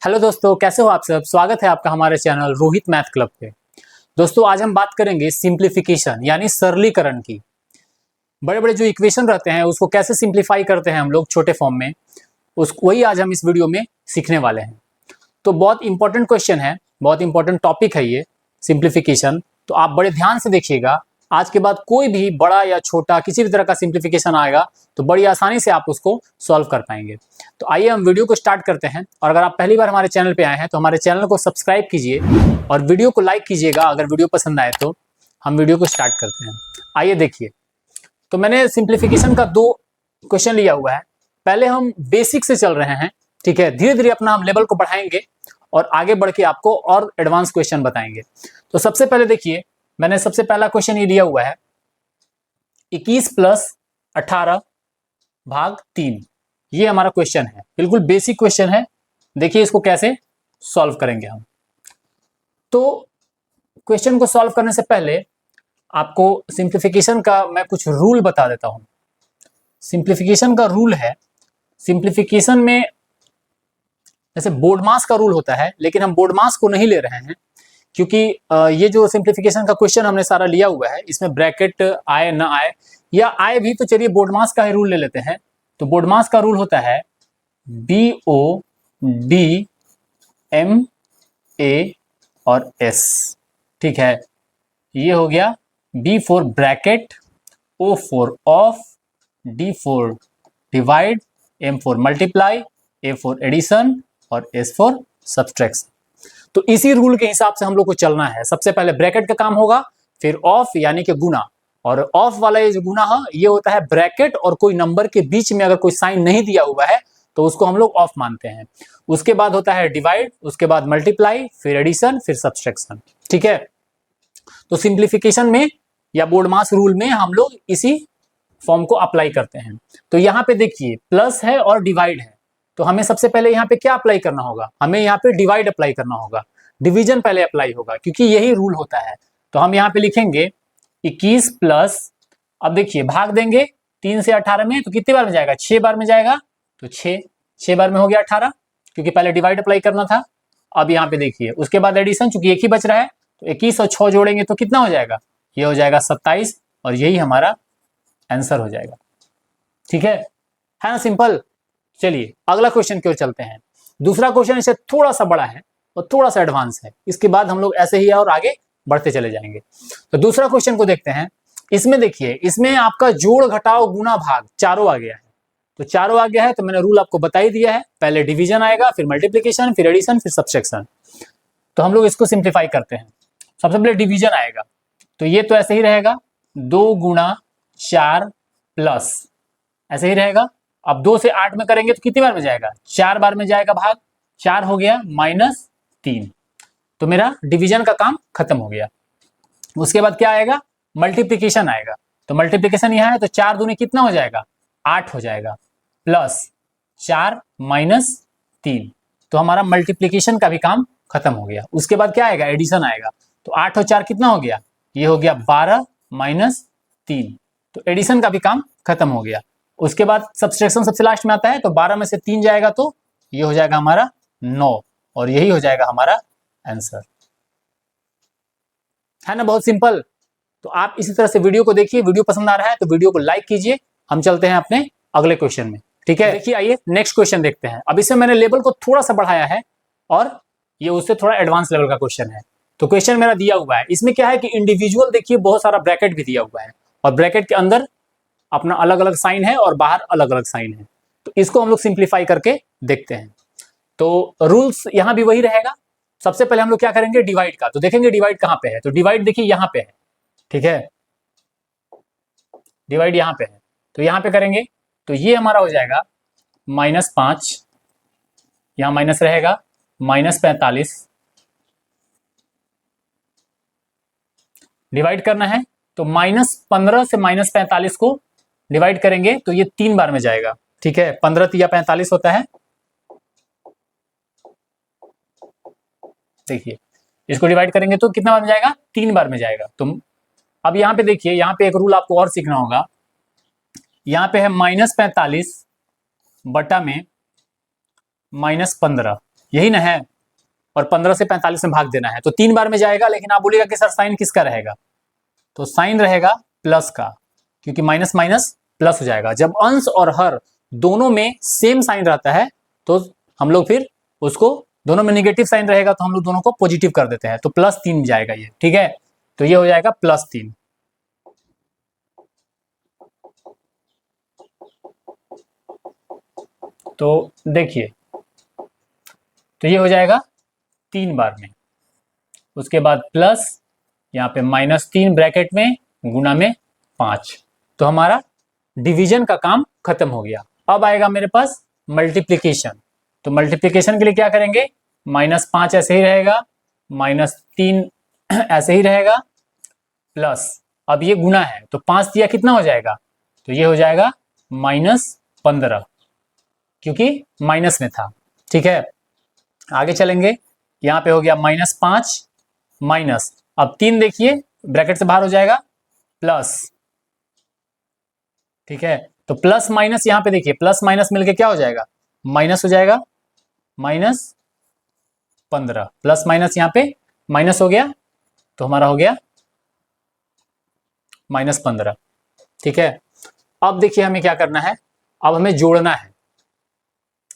Hello दोस्तों, कैसे हो आप सब। स्वागत है आपका हमारे चैनल रोहित मैथ क्लब पे। दोस्तों आज हम बात करेंगे सिंप्लीफिकेशन यानी सरलीकरण की। बड़े बड़े जो इक्वेशन रहते हैं उसको कैसे सिंप्लीफाई करते हैं हम लोग छोटे फॉर्म में, उस वही आज हम इस वीडियो में सीखने वाले हैं। तो बहुत इंपॉर्टेंट क्वेश्चन है, बहुत इंपॉर्टेंट टॉपिक है ये सिंप्लीफिकेशन। तो आप बड़े ध्यान से देखिएगा। आज के बाद कोई भी बड़ा या छोटा किसी भी तरह का सिंप्लीफिकेशन आएगा तो बड़ी आसानी से आप उसको सॉल्व कर पाएंगे। तो आइए हम वीडियो को स्टार्ट करते हैं। और अगर आप पहली बार हमारे चैनल पे आए हैं तो हमारे चैनल को सब्सक्राइब कीजिए और वीडियो को लाइक कीजिएगा। अगर वीडियो पसंद आए तो हम वीडियो को स्टार्ट करते हैं। आइए देखिए, तो मैंने सिंप्लीफिकेशन का 2 क्वेश्चन लिया हुआ है। पहले हम बेसिक से चल रहे हैं, ठीक है। धीरे धीरे अपना हम लेवल को बढ़ाएंगे और आगे बढ़ के आपको और एडवांस क्वेश्चन बताएंगे। तो सबसे पहले देखिए, मैंने सबसे पहला क्वेश्चन ये लिया हुआ है 21 + 18 भाग 3। ये हमारा क्वेश्चन है, बिल्कुल बेसिक क्वेश्चन है। देखिए इसको कैसे सॉल्व करेंगे हम। तो क्वेश्चन को सॉल्व करने से पहले आपको सिंप्लीफिकेशन का मैं कुछ रूल बता देता हूं। सिंप्लीफिकेशन का रूल है, सिंप्लीफिकेशन में जैसे बोर्ड मास का रूल होता है, लेकिन हम बोर्ड मास को नहीं ले रहे हैं क्योंकि ये जो सिंप्लीफिकेशन का क्वेश्चन हमने सारा लिया हुआ है इसमें ब्रैकेट आए ना आए या आए भी तो चलिए बोर्ड मास का ही रूल ले लेते हैं। तो बोर्ड मास का रूल होता है BO D MA और S, ठीक है। ये हो गया B for bracket, O for of, D for divide, M for multiply, A for addition और S फॉर सब्सट्रैक्शन। तो इसी रूल के हिसाब से हम लोग को चलना है। सबसे पहले ब्रैकेट का काम होगा, फिर ऑफ यानी कि गुना। और ऑफ वाला ये जो गुना है ये होता है ब्रैकेट और कोई नंबर के बीच में अगर कोई साइन नहीं दिया हुआ है तो उसको हम लोग ऑफ मानते हैं। उसके बाद होता है डिवाइड, उसके बाद मल्टीप्लाई, फिर एडिशन, फिर सब्सट्रैक्शन, ठीक है। तो सिंप्लीफिकेशन में या बोर्ड मास रूल में हम लोग इसी फॉर्म को अप्लाई करते हैं। तो यहाँ पे देखिए प्लस है और डिवाइड है, तो हमें सबसे पहले यहाँ पे क्या अप्लाई करना होगा, हमें यहाँ पे डिवाइड अप्लाई करना होगा। डिवीजन पहले अप्लाई होगा क्योंकि यही रूल होता है। तो हम यहाँ पे लिखेंगे 21 प्लस, अब देखिए भाग देंगे 3 से 18 में तो कितनी बार में जाएगा, 6 बार में जाएगा। तो 6 बार में हो गया 18 क्योंकि पहले डिवाइड अप्लाई करना था। अब यहाँ पे देखिए उसके बाद एडिशन, चूंकि एक ही बच रहा है तो 21 और 6 जोड़ेंगे तो कितना हो जाएगा, ये हो जाएगा 27 और यही हमारा आंसर हो जाएगा, ठीक है ना, सिंपल। चलिए अगला क्वेश्चन की ओर चलते हैं। दूसरा क्वेश्चन इससे थोड़ा सा बड़ा है और थोड़ा सा एडवांस है। इसके बाद हम लोग ऐसे ही और आगे बढ़ते चले जाएंगे। तो दूसरा क्वेश्चन को देखते हैं। इसमें देखिए, इसमें आपका जोड़ घटाव गुना भाग चारों आ गया है। तो चारों आ गया है तो मैंने रूल आपको बता ही दिया है। पहले डिवीजन आएगा, फिर मल्टीप्लीकेशन, फिर एडिशन, फिर सब्सट्रैक्शन। तो हम लोग इसको सिंप्लीफाई करते हैं। सबसे पहले डिवीजन आएगा तो ये तो ऐसे ही रहेगा 2 × 4 प्लस, ऐसे ही रहेगा। अब 2 से 8 में करेंगे तो कितनी बार में जाएगा, 4 बार में जाएगा भाग, 4 हो गया -3। तो मेरा डिवीजन का काम खत्म हो गया। उसके बाद क्या आएगा, मल्टीप्लिकेशन आएगा। तो मल्टीप्लिकेशन यहाँ है तो 4 दूनी कितना हो जाएगा, 8 हो जाएगा, प्लस 4 - 3। तो हमारा मल्टीप्लिकेशन का भी काम खत्म हो गया। उसके बाद क्या आएगा, एडिशन आएगा। तो 8 और 4 कितना हो गया, ये हो गया 12 - 3। तो एडिशन का भी काम खत्म हो गया। उसके बाद सब्सट्रैक्शन सबसे लास्ट में आता है तो 12 में से 3 जाएगा तो ये हो जाएगा हमारा 9 और यही हो जाएगा हमारा आंसर, है ना। बहुत सिंपल। तो आप इसी तरह से वीडियो को देखिए। वीडियो पसंद आ रहा है तो वीडियो को लाइक कीजिए। हम चलते हैं अपने अगले क्वेश्चन में, ठीक है। देखिए आइए नेक्स्ट क्वेश्चन देखते हैं। अब इसमें मैंने लेवल को थोड़ा सा बढ़ाया है और ये उससे थोड़ा एडवांस लेवल का क्वेश्चन है। तो क्वेश्चन मेरा दिया हुआ है, इसमें क्या है कि इंडिविजुअल देखिए बहुत सारा ब्रैकेट भी दिया हुआ है और ब्रैकेट के अंदर अपना अलग अलग साइन है और बाहर अलग अलग साइन है। तो इसको हम लोग सिंप्लीफाई करके देखते हैं। तो रूल्स यहां भी वही रहेगा। सबसे पहले हम लोग क्या करेंगे, डिवाइड का। तो देखेंगे डिवाइड कहां पे है, तो डिवाइड देखिए यहां पे है, ठीक है। डिवाइड यहां पे है तो यहां पे करेंगे तो ये हमारा हो जाएगा -5, यहां माइनस रहेगा, -45। डिवाइड करना है तो -15 से -45 को डिवाइड करेंगे तो ये 3 बार में जाएगा, ठीक है। 15 या 45 होता है। देखिए इसको डिवाइड करेंगे तो कितना बार में जाएगा, 3 बार में जाएगा। तो अब यहाँ पे देखिए, यहाँ पे एक रूल आपको और सीखना होगा। यहाँ पे है -45 बटा में -15, यही ना है, और 15 से 45 में भाग देना है, तो 3 बार में जाएगा। लेकिन आप बोलिएगा कि सर साइन किसका रहेगा, तो साइन रहेगा प्लस का, क्योंकि माइनस माइनस प्लस हो जाएगा। जब अंश और हर दोनों में सेम साइन रहता है तो हम लोग फिर उसको, दोनों में निगेटिव साइन रहेगा तो हम लोग दोनों को पॉजिटिव कर देते हैं, तो +3 जाएगा ये, ठीक है। तो ये हो जाएगा +3। तो देखिए, तो ये हो जाएगा 3 बार में, उसके बाद प्लस, यहाँ पे -3 ब्रैकेट में, गुना में 5। तो हमारा डिवीजन का काम खत्म हो गया। अब आएगा मेरे पास मल्टीप्लिकेशन। तो मल्टीप्लिकेशन के लिए क्या करेंगे, -5 ऐसे ही रहेगा, -3 ऐसे ही रहेगा, प्लस, अब ये गुना है तो 5 दिया कितना हो जाएगा, तो ये हो जाएगा -15, क्योंकि माइनस में था, ठीक है। आगे चलेंगे, यहाँ पे हो गया -5 माइनस, अब 3 देखिए ब्रैकेट से बाहर हो जाएगा, प्लस, ठीक है। तो प्लस माइनस यहाँ पे देखिए, प्लस माइनस मिलके क्या हो जाएगा, माइनस हो जाएगा, -15, प्लस माइनस यहाँ पे माइनस हो गया, तो हमारा हो गया -15, ठीक है। अब देखिए हमें क्या करना है, अब हमें जोड़ना है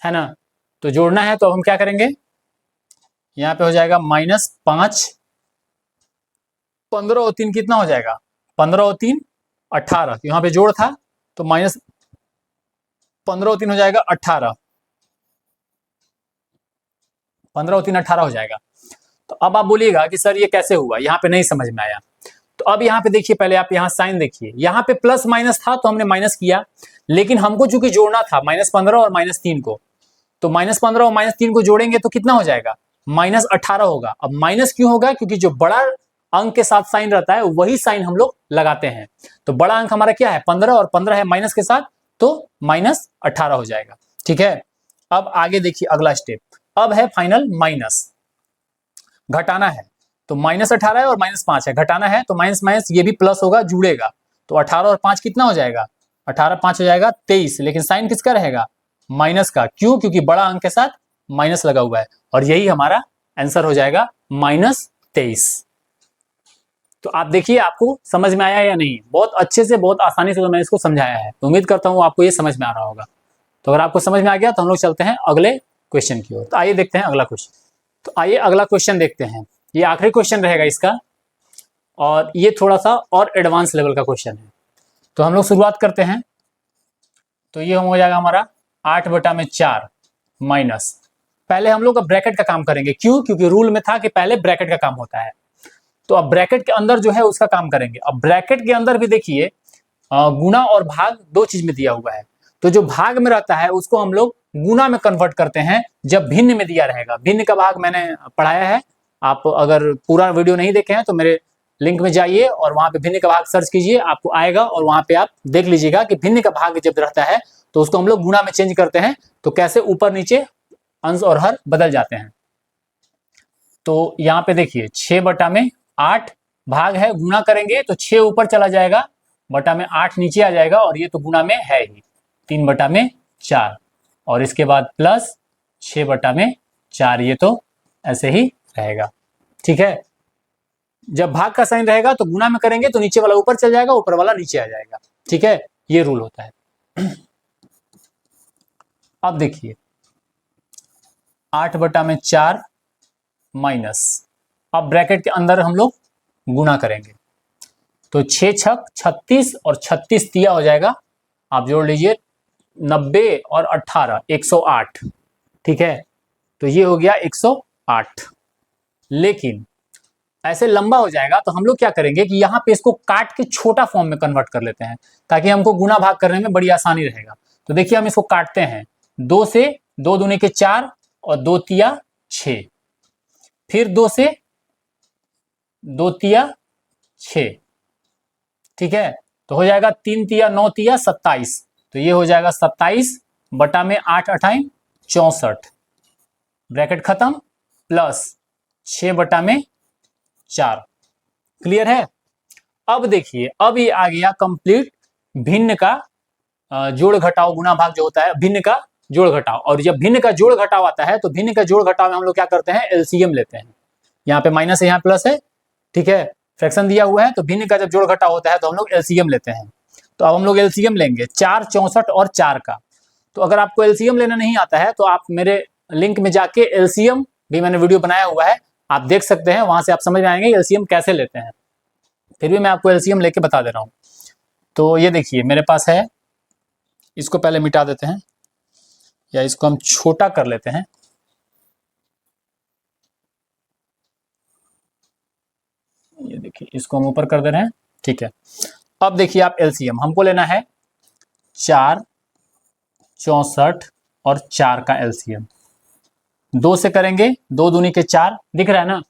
ना। तो जोड़ना है तो अब हम क्या करेंगे, यहाँ पे हो जाएगा -5, 15 और 3 कितना हो जाएगा, 15 और 3 18, यहाँ पे जोड़ था तो -15 और 3 हो जाएगा 18, 15 और 3 18 हो जाएगा। तो अब आप बोलिएगा कि सर ये कैसे हुआ, यहाँ पे नहीं समझ में आया। तो अब यहाँ पे देखिए, पहले आप यहाँ साइन देखिए, यहाँ पे प्लस माइनस था तो हमने माइनस किया, लेकिन हमको चूंकि जोड़ना था -15 और -3 को, तो -15 और -3 को जोड़ेंगे तो कितना हो जाएगा, -18 होगा। अब माइनस क्यों होगा, क्योंकि जो बड़ा अंक के साथ साइन रहता है वही साइन हम लोग लगाते हैं। तो बड़ा अंक हमारा क्या है, 15, और 15 है माइनस के साथ, तो -18 हो जाएगा, ठीक है। अब आगे देखिए अगला स्टेप, अब है फाइनल माइनस, घटाना है। तो -18 है और -5 है, घटाना है तो माइनस माइनस ये भी प्लस होगा, जुड़ेगा, तो 18 और 5 कितना हो जाएगा, 18 5 हो जाएगा 23, लेकिन साइन किसका रहेगा, माइनस का, क्यों, क्योंकि बड़ा अंक के साथ माइनस लगा हुआ है, और यही हमारा आंसर हो जाएगा -23। तो आप देखिए आपको समझ में आया या नहीं, बहुत अच्छे से, बहुत आसानी से तो मैंने इसको समझाया है, तो उम्मीद करता हूँ आपको ये समझ में आ रहा होगा। तो अगर आपको समझ में आ गया तो हम लोग चलते हैं अगले क्वेश्चन की ओर। तो आइए देखते हैं अगला क्वेश्चन। तो आइए अगला क्वेश्चन देखते हैं, ये आखिरी क्वेश्चन रहेगा इसका, और ये थोड़ा सा और एडवांस लेवल का क्वेश्चन है। तो हम लोग शुरुआत करते हैं। तो ये हो जाएगा हमारा 8/4 माइनस, पहले हम लोग ब्रैकेट का काम करेंगे, क्यों, क्योंकि रूल में था कि पहले ब्रैकेट का काम होता है। तो अब ब्रैकेट के अंदर जो है उसका काम करेंगे। अब ब्रैकेट के अंदर भी देखिए गुना और भाग दो चीज में दिया हुआ है, तो जो भाग में रहता है उसको हम लोग गुना में कन्वर्ट करते हैं जब भिन्न में दिया रहेगा। भिन्न का भाग मैंने पढ़ाया है, आप अगर पूरा वीडियो नहीं देखे हैं तो मेरे लिंक में जाइए और वहां पे भिन्न का भाग सर्च कीजिए, आपको आएगा, और वहां पे आप देख लीजिएगा कि भिन्न का भाग जब रहता है तो उसको हम लोग गुना में चेंज करते हैं, तो कैसे ऊपर नीचे अंश और हर बदल जाते हैं। तो यहाँ पे देखिए 6/8 भाग है, गुना करेंगे तो 6 ऊपर चला जाएगा, बटा में 8 नीचे आ जाएगा, और ये तो गुना में है ही 3/4, और इसके बाद प्लस 6/4, ये तो ऐसे ही रहेगा, ठीक है। जब भाग का साइन रहेगा तो गुना में करेंगे तो नीचे वाला ऊपर चल जाएगा, ऊपर वाला नीचे आ जाएगा, ठीक है, ये रूल होता है। अब देखिए 8/4 माइनस, अब ब्रैकेट के अंदर हम लोग गुना करेंगे, तो 6 छक 36 और 36 दिया हो जाएगा, आप जोड़ लीजिए 90 और 18 108, ठीक है। तो ये हो गया 108, लेकिन ऐसे लंबा हो जाएगा तो हम लोग क्या करेंगे कि यहाँ पे इसको काट के छोटा फॉर्म में कन्वर्ट कर लेते हैं, ताकि हमको गुना भाग करने में बड़ी आसानी रहेगा। तो देखिए हम इसको काटते हैं, 2 से 2 दूनी के 4 और 2 तिया 6, फिर 2 से 2 तिया 6, ठीक है। तो हो जाएगा 3 तिया 9 तिया 27, तो ये हो जाएगा 27 बटा में 8 8 64, ब्रैकेट खत्म, प्लस 6/4, क्लियर है। अब देखिए, अब ये आ गया कंप्लीट भिन्न का जोड़ घटाओ गुना भाग जो होता है, भिन्न का जोड़ घटाव। और जब भिन्न का जोड़ घटाव आता है तो भिन्न का जोड़ घटाव में हम लोग क्या करते हैं, एलसीएम लेते हैं। यहाँ पे माइनस है, यहाँ प्लस है, ठीक है, फ्रैक्शन दिया हुआ है, तो भिन्न का जब जोड़ घटाव होता है तो हम लोग एलसीएम लेते हैं। तो अब हम लोग एलसीएम लेंगे 4, 64 और 4 का। तो अगर आपको एलसीएम लेना नहीं आता है तो आप मेरे लिंक में जाके एलसीएम भी मैंने वीडियो बनाया हुआ है, आप देख सकते हैं, वहां से आप समझ में आएंगे एलसीएम कैसे लेते हैं। फिर भी मैं आपको एलसीएम लेके बता दे रहा हूँ। तो ये देखिए मेरे पास है, इसको पहले मिटा देते हैं या इसको हम छोटा कर लेते हैं। ये देखिए इसको हम ऊपर कर दे रहे हैं, ठीक है। अब देखिए आप एलसीएम हमको लेना है 4, 64 और 4 का एलसीएम। 2 से करेंगे, 2 दूनी के 4, दिख रहा है ना,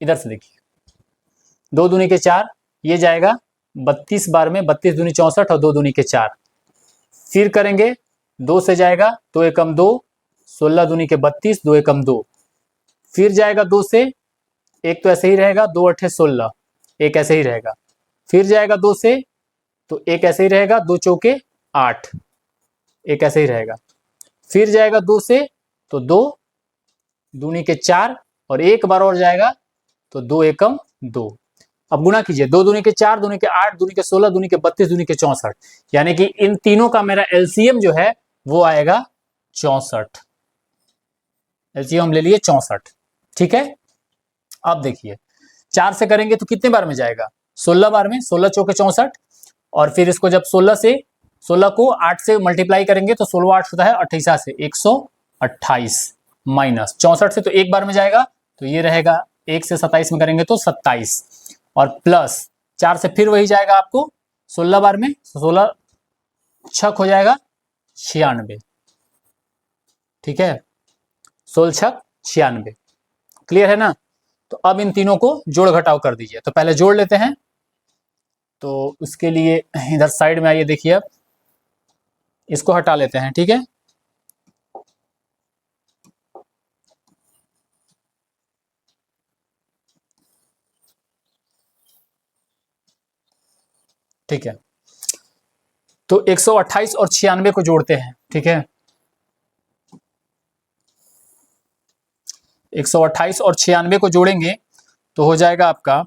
इधर से देखिए 2 दूनी के 4, ये जाएगा 32 बार में, 32 दूनी 64 और 2 दूनी के 4। फिर करेंगे 2 से जाएगा, 2 एकम 2, 16 दूनी के 32, 2 एकम 2। फिर जाएगा 2 से, एक तो ऐसे ही रहेगा, 2 अट्ठे 16, एक ऐसे ही रहेगा। फिर जाएगा 2 से, तो एक ऐसे ही रहेगा, 2 चौके 8, एक ऐसे ही रहेगा। फिर जाएगा 2 से, तो 2 दूनी के 4 और एक बार और जाएगा तो 2 एकम 2। अब गुणा कीजिए, 2 दूनी के 4, दूनी के 8, दूनी के 16, दूनी के 32, दूनी के 64, यानी कि इन तीनों का मेरा एलसीएम जो है वो आएगा 64। एलसीएम हम ले लिए 64, ठीक है। अब देखिए 4 से करेंगे तो कितने बार में जाएगा, 16 बार में, 16 चौके 64। और फिर इसको जब 16 को 8 से मल्टीप्लाई करेंगे तो 16 8 होता है 28 से 128 माइनस 64 से, तो एक बार में जाएगा, तो ये रहेगा 1 से 27 में करेंगे तो 27 और प्लस 4 से फिर वही जाएगा आपको 16 बार में, 16 छक हो जाएगा 96, ठीक है, 16 छक 96, क्लियर है ना। तो अब इन तीनों को जोड़ घटाव कर दीजिए। तो पहले जोड़ लेते हैं, तो उसके लिए इधर साइड में आइए, देखिए अब इसको हटा लेते हैं, ठीक है। ठीक है, तो 128 और 96 को जोड़ते हैं, ठीक है। 128 और 96 को जोड़ेंगे तो हो जाएगा आपका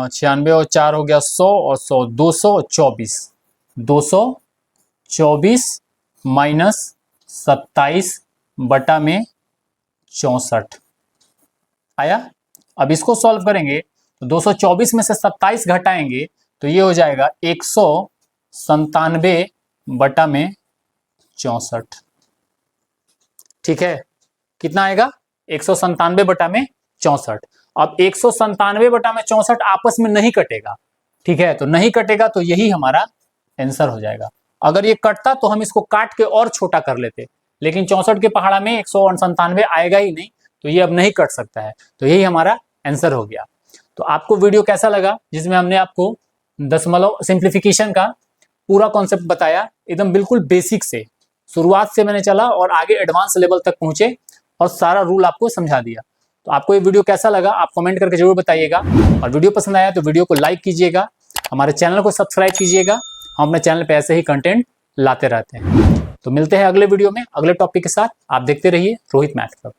96 और 4 हो गया 100 और 100 224, 224 माइनस 27 बटा में 64 आया। अब इसको सॉल्व करेंगे तो 224 में से 27 घटाएंगे तो ये हो जाएगा 197 बटा में 64, ठीक है। कितना आएगा, 197 बटा में 64। अब 197 बटा में 64 आपस में नहीं कटेगा, ठीक है, तो नहीं कटेगा तो यही हमारा आंसर हो जाएगा। अगर ये कटता तो हम इसको काट के और छोटा कर लेते, लेकिन 64 के पहाड़ा में 197 आएगा ही नहीं, तो ये अब नहीं कट सकता है, तो यही हमारा आंसर हो गया। तो आपको वीडियो कैसा लगा, जिसमें हमने आपको दशमलव सिंप्लीफिकेशन का पूरा कॉन्सेप्ट बताया, एकदम बिल्कुल बेसिक से, शुरुआत से मैंने चला और आगे एडवांस लेवल तक पहुंचे और सारा रूल आपको समझा दिया। तो आपको ये वीडियो कैसा लगा आप कमेंट करके जरूर बताइएगा, और वीडियो पसंद आया तो वीडियो को लाइक कीजिएगा, हमारे चैनल को सब्सक्राइब कीजिएगा। हम अपने चैनल पे ऐसे ही कंटेंट लाते रहते हैं। तो मिलते हैं अगले वीडियो में अगले टॉपिक के साथ। आप देखते रहिए रोहित मैथ क्लब।